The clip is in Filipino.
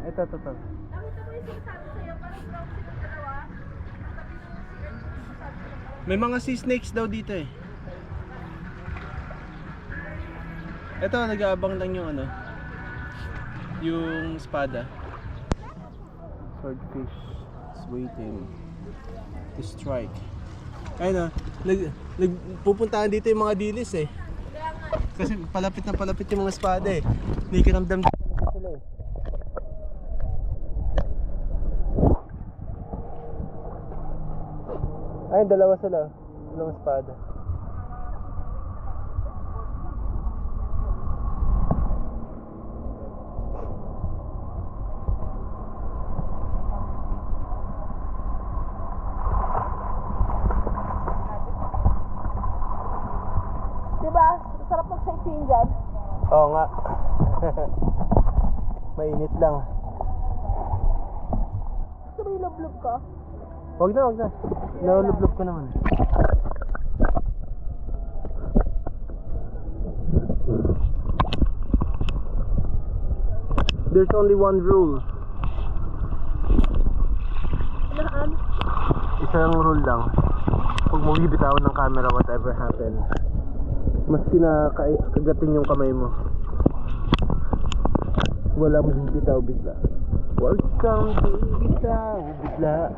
Ito. Nakita mo yung sinasabi sa'yo, parang brown sila dalawa. Ang tabi ng CR, sinasabi ko. May mga sea snakes daw dito eh. Ito, nag-aabang lang yung ano, yung espada. Swordfish is waiting to strike. Ayun pupuntahan dito yung mga dilis eh. Kasi palapit na palapit yung mga espada eh. Hindi kiramdam dito na sila eh. Ayun, dalawa sila. Dalawang espada. Diba? Sarap mag-sightseeing dyan. Oo nga. Mainit lang. Gusto mo yung lublob ko? Wag na. Nalulublob ko naman. There's only one rule. Ano? Isang rule lang. Huwag mo bibitawan ng camera whatever happens. Maski na kagatin yung kamay mo, wala mo bibitaw bigla. Huwag kang bibitaw bigla.